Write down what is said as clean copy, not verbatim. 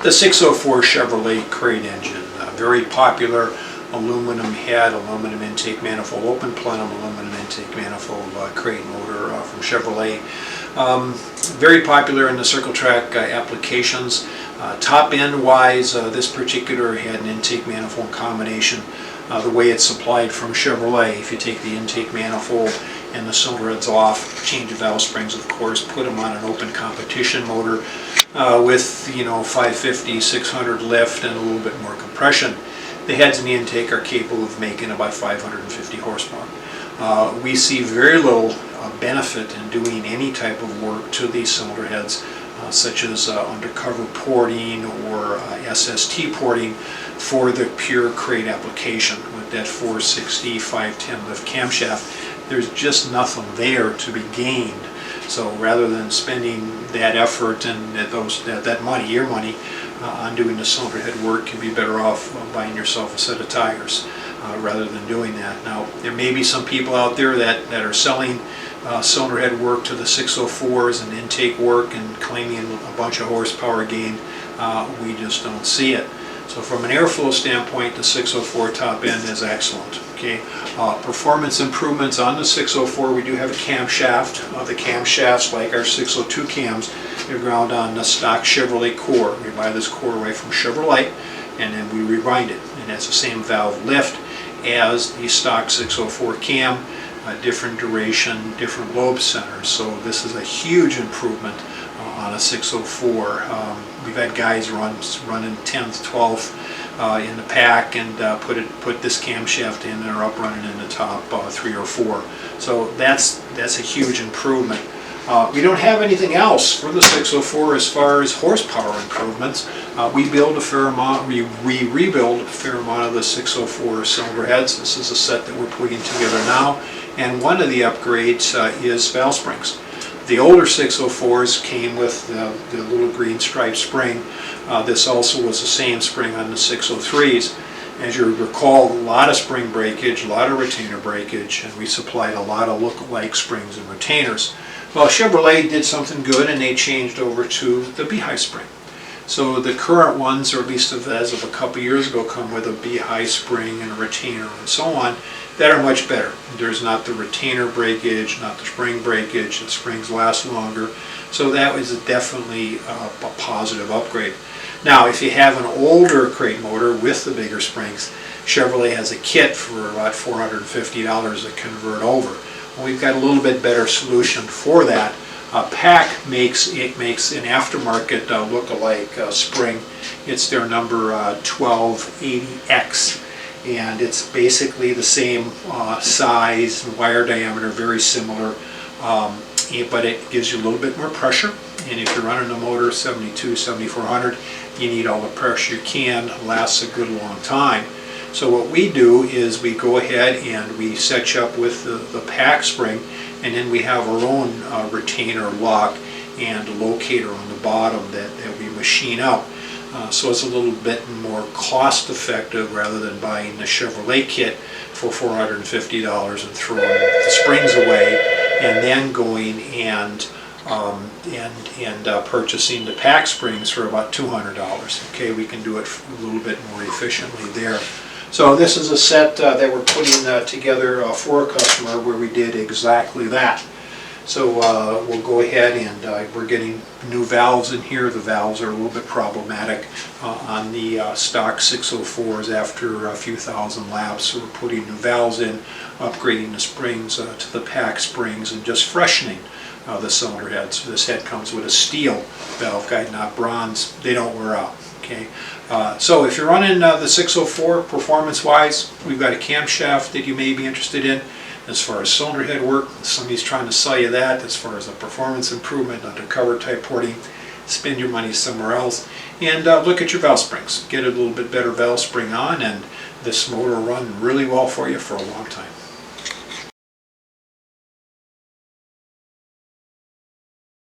The 604 Chevrolet crate engine, very popular, aluminum head, aluminum intake manifold, open plenum aluminum intake manifold crate motor from Chevrolet. Very popular in the circle track applications. Top end wise, this particular had an intake manifold combination. The way it's supplied from Chevrolet, if you take the intake manifold and the cylinder heads off, change the valve springs of course, put them on an open competition motor with 550, 600 lift and a little bit more compression. The heads in the intake are capable of making about 550 horsepower. We see very little benefit in doing any type of work to these cylinder heads, such as undercover porting or SST porting for the pure crate application. With that 460, 510 lift camshaft, there's just nothing there to be gained. So rather than spending that effort and that money, your money, on doing the cylinder head work, you'd be better off buying yourself a set of tires rather than doing that. Now, there may be some people out there that are selling cylinder head work to the 604s and intake work and claiming a bunch of horsepower gain. We just don't see it. So from an airflow standpoint, the 604 top end is excellent. Okay, performance improvements on the 604, we do have a camshaft. The camshafts, like our 602 cams, they're ground on the stock Chevrolet core. We buy this core right from Chevrolet and then we rewind it. And that's the same valve lift as the stock 604 cam, different duration, different lobe centers. So this is a huge improvement on a 604. We've had guys running 10th, 12th in the pack and put this camshaft in and are up running in the top 3 or 4. So that's a huge improvement. We don't have anything else for the 604 as far as horsepower improvements. We build a fair amount, we rebuild a fair amount of the 604 cylinder heads. This is a set that we're putting together now, and one of the upgrades is valve springs. The older 604s came with the little green striped spring. This also was the same spring on the 603s. As you recall, a lot of spring breakage, a lot of retainer breakage, and we supplied a lot of look-alike springs and retainers. Well, Chevrolet did something good and they changed over to the beehive spring. So the current ones, or at least as of a couple years ago, come with a beehive spring and a retainer and so on, that are much better. There's not the retainer breakage, not the spring breakage, the springs last longer. So that was definitely a positive upgrade. Now, if you have an older crate motor with the bigger springs, Chevrolet has a kit for about $450 to convert over. Well, we've got a little bit better solution for that. PAC makes an aftermarket look-alike spring. It's their number 1280X, and it's basically the same size and wire diameter, very similar, but it gives you a little bit more pressure. And if you're running a motor 72, 7400, you need all the pressure you can. It lasts a good long time. So what we do is we go ahead and we set you up with the PAC spring, and then we have our own retainer lock and locator on the bottom that we machine out. So it's a little bit more cost effective rather than buying the Chevrolet kit for $450 and throwing the springs away and then going and purchasing the PAC springs for about $200. Okay, we can do it a little bit more efficiently there. So this is a set that we're putting together for a customer where we did exactly that. So we'll go ahead and we're getting new valves in here. The valves are a little bit problematic on the stock 604s after a few thousand laps. So we're putting new valves in, upgrading the springs to the PAC springs, and just freshening the cylinder head. So this head comes with a steel valve guide, not bronze. They don't wear out. Okay. So if you're running the 604 performance-wise, we've got a camshaft that you may be interested in. As far as cylinder head work, somebody's trying to sell you that. As far as a performance improvement, undercover type porting, spend your money somewhere else. And look at your valve springs. Get a little bit better valve spring on, and this motor will run really well for you for a long time.